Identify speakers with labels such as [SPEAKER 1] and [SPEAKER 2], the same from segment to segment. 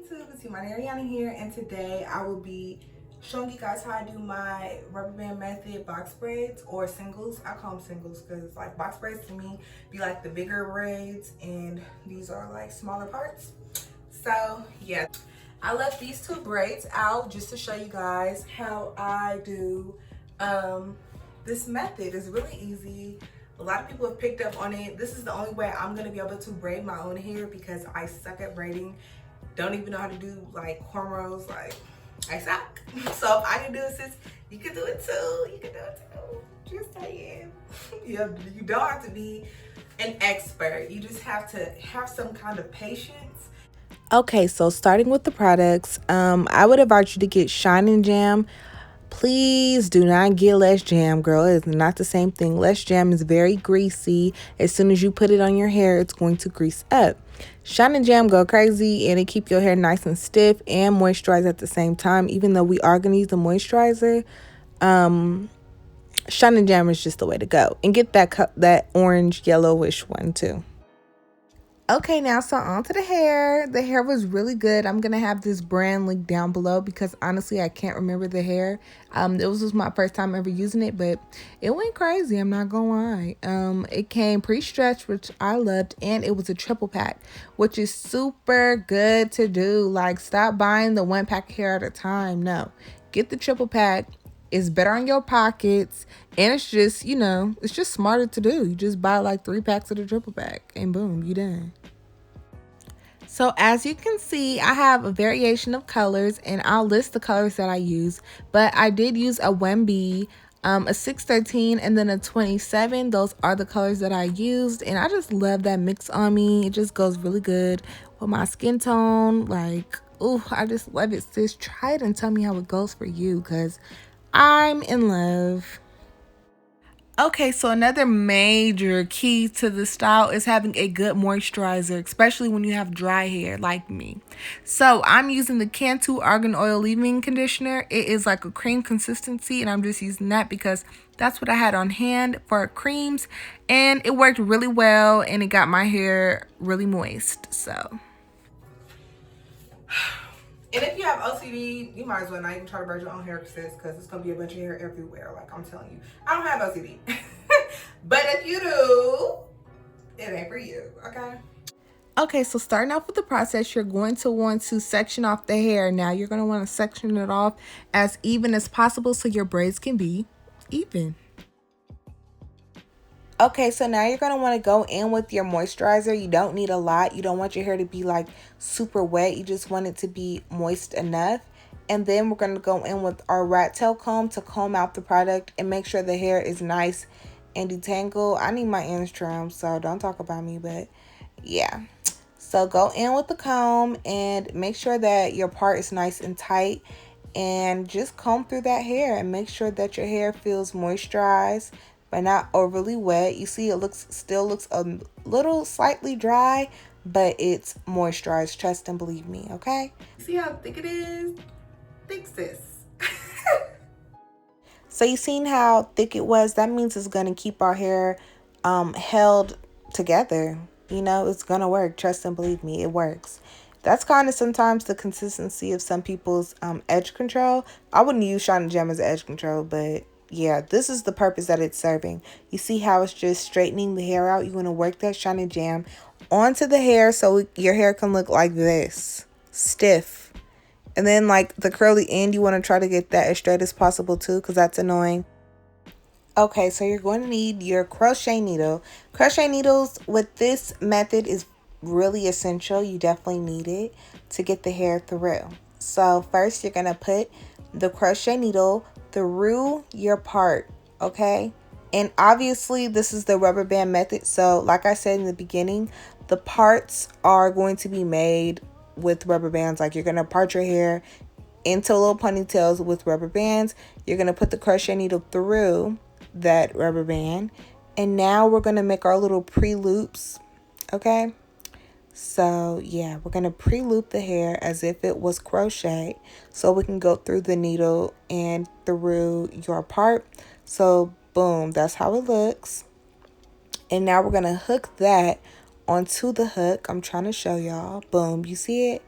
[SPEAKER 1] YouTube, it's Ariana here, and today I will be showing you guys how I do my rubber band method box braids or singles. I call them singles because like box braids to me be like the bigger braids and these are like smaller parts. So yeah, I left these two braids out just to show you guys how I do this method. Is really easy. A lot of people have picked up on it. This is the only way I'm gonna be able to braid my own hair because I suck at braiding. Don't even know how to do like cornrows. Like I suck. So if I can do it, sis, you can do it too. You can do it too. Just saying. You don't have to be an expert. You just have to have some kind of patience.
[SPEAKER 2] Okay, so starting with the products, I would advise you to get Shine and Jam. Please do not get Less Jam, girl. It is not the same thing. Less Jam is very greasy. As soon as you put it on your hair, it's going to grease up. Shine and Jam go crazy and it keep your hair nice and stiff and moisturized at the same time. Even though we are going to use the moisturizer, Shine and Jam is just the way to go. And get that orange yellowish one too. Okay, now so on to the hair. The hair was really good. I'm gonna have this brand link down below because honestly I can't remember the hair. It was just my first time ever using it, but it went crazy, I'm not gonna lie. It came pre-stretched, which I loved, and it was a triple pack, which is super good to do. Like, stop buying the one pack of hair at a time. No, get the triple pack. It's better on your pockets, and it's just, it's just smarter to do. You just buy like 3 packs of the triple pack and boom, you done. So as you can see, I have a variation of colors and I'll list the colors that I use, but I did use a 1B, a 613, and then a 27. Those are the colors that I used, and I just love that mix on me. It just goes really good with my skin tone. Like, ooh, I just love it, sis. Try it and tell me how it goes for you because I'm in love. Okay, so another major key to the style is having a good moisturizer, especially when you have dry hair like me. So I'm using the Cantu Argan Oil Leave-In Conditioner. It is like a cream consistency, and I'm just using that because that's what I had on hand for creams, and it worked really well, and it got my hair really moist, so.
[SPEAKER 1] And if you have OCD, you might as well not even try to braid your own hair, sis, because it's gonna be a bunch of hair everywhere. Like, I'm telling you, I don't have OCD, but if you do, it ain't for you. Okay.
[SPEAKER 2] Okay, so starting off with the process, you're going to want to section off the hair. Now you're going to want to section it off as even as possible so your braids can be even. Okay, so now you're going to want to go in with your moisturizer. You don't need a lot. You don't want your hair to be like super wet. You just want it to be moist enough. And then we're going to go in with our rat tail comb to comb out the product and make sure the hair is nice and detangled. I need my ends trimmed, so don't talk about me, but yeah. So go in with the comb and make sure that your part is nice and tight, and just comb through that hair and make sure that your hair feels moisturized but not overly wet. You see it still looks a little slightly dry, but it's moisturized. Trust and believe me, okay?
[SPEAKER 1] See how thick it is? Thick, sis.
[SPEAKER 2] So you seen how thick it was? That means it's going to keep our hair held together. It's going to work. Trust and believe me, it works. That's kind of sometimes the consistency of some people's edge control. I wouldn't use Shine and Jam as edge control, but yeah, this is the purpose that it's serving. You see how it's just straightening the hair out? You want to work that Shine and Jam onto the hair so your hair can look like this, stiff. And then like the curly end, you want to try to get that as straight as possible too, because that's annoying. Okay, so you're going to need your crochet needle. Crochet needles with this method is really essential. You definitely need it to get the hair through. So first you're going to put the crochet needle through your part, okay? And obviously this is the rubber band method. So like I said in the beginning, the parts are going to be made with rubber bands. Like, you're going to part your hair into little ponytails with rubber bands. You're going to put the crochet needle through that rubber band, and now we're going to make our little pre-loops, okay? So yeah, we're going to pre-loop the hair as if it was crochet so we can go through the needle and through your part. So boom, that's how it looks. And now we're going to hook that onto the hook. I'm trying to show y'all. Boom, you see it?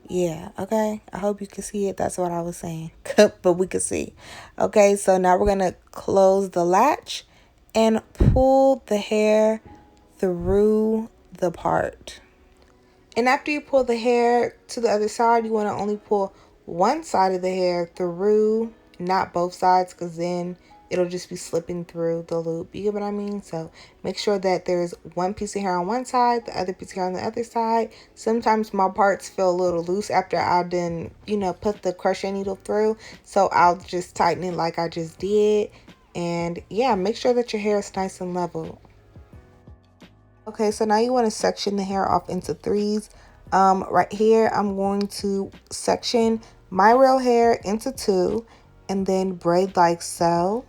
[SPEAKER 2] Yeah, okay. I hope you can see it. That's what I was saying. But we can see. Okay, so now we're going to close the latch and pull the hair through the part. And after you pull the hair to the other side, you want to only pull one side of the hair through, not both sides, because then it'll just be slipping through the loop. You get what I mean? So make sure that there's one piece of hair on one side, the other piece of hair on the other side. Sometimes my parts feel a little loose after I done, put the crochet needle through. So I'll just tighten it like I just did. And yeah, make sure that your hair is nice and level. Okay, so now you want to section the hair off into threes. Right here, I'm going to section my real hair into two and then braid like so.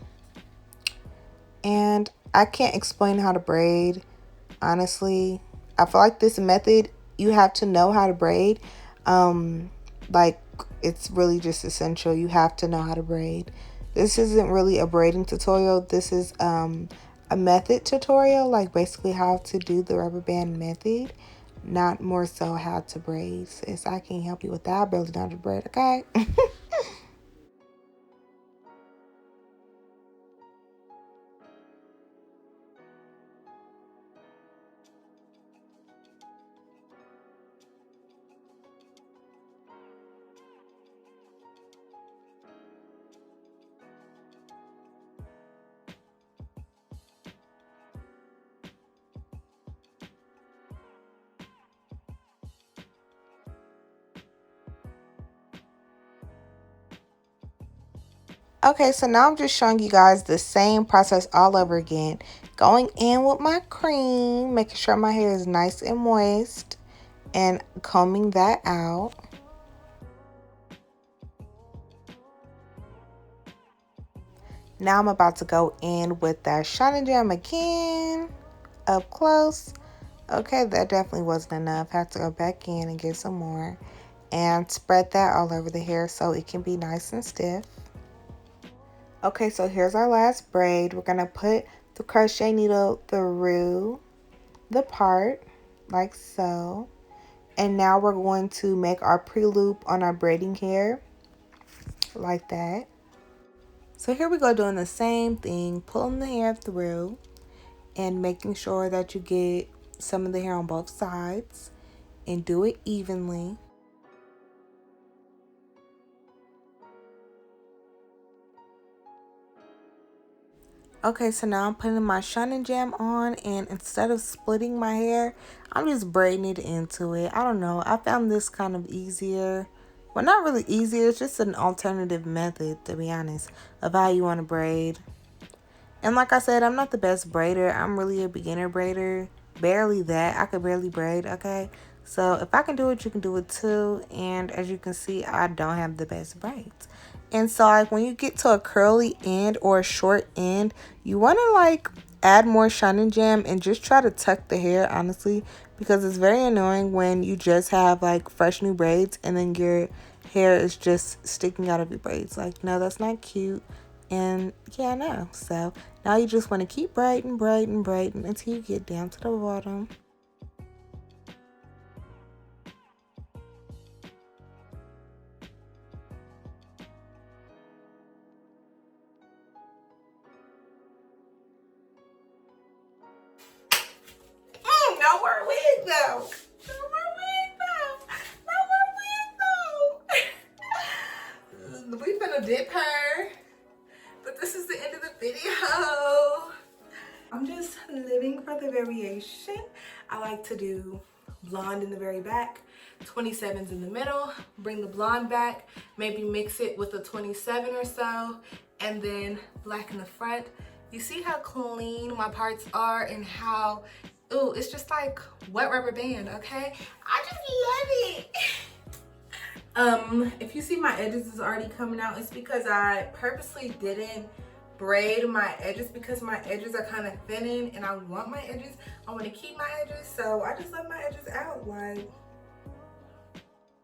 [SPEAKER 2] And I can't explain how to braid, honestly. I feel like this method, you have to know how to braid. Like, it's really just essential. You have to know how to braid. This isn't really a braiding tutorial. This is a method tutorial, like basically how to do the rubber band method, not more so how to braid. Sis, I can't help you with that. I barely know how to braid, okay? Okay, so now I'm just showing you guys the same process all over again. Going in with my cream, making sure my hair is nice and moist, and combing that out. Now I'm about to go in with that Shine and Jam again, up close. Okay, that definitely wasn't enough. Have to go back in and get some more. And spread that all over the hair so it can be nice and stiff. Okay, so here's our last braid. We're going to put the crochet needle through the part like so. And now we're going to make our pre-loop on our braiding hair like that. So here we go, doing the same thing, pulling the hair through and making sure that you get some of the hair on both sides and do it evenly. Okay, so now I'm putting my Shine and Jam on, and instead of splitting my hair, I'm just braiding it into it. I don't know, I found this kind of easier. Well, not really easier, it's just an alternative method, to be honest, of how you want to braid. And like I said, I'm not the best braider. I'm really a beginner braider. Barely that. I could barely braid, okay? So if I can do it, you can do it too. And as you can see, I don't have the best braids. And so like when you get to a curly end or a short end, you want to like add more Shine and Jam and just try to tuck the hair, honestly, because it's very annoying when you just have like fresh new braids and then your hair is just sticking out of your braids. Like, no, that's not cute. And yeah, no. So now you just want to keep braiding, braiding, braiding until you get down to the bottom. No more wig though. No more wig though. No more wig though. We finna dip her. But this is the end of the video. I'm just living for the variation. I like to do blonde in the very back, 27s in the middle, bring the blonde back, maybe mix it with a 27 or so, and then black in the front. You see how clean my parts are and how, ooh, it's just like wet rubber band, okay? I just love it. If you see my edges is already coming out, it's because I purposely didn't braid my edges because my edges are kind of thinning and I want my edges. I want to keep my edges, so I just let my edges out like.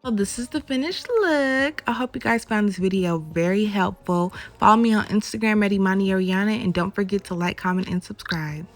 [SPEAKER 2] Well, this is the finished look. I hope you guys found this video very helpful. Follow me on Instagram at Imani Ariana and don't forget to like, comment, and subscribe.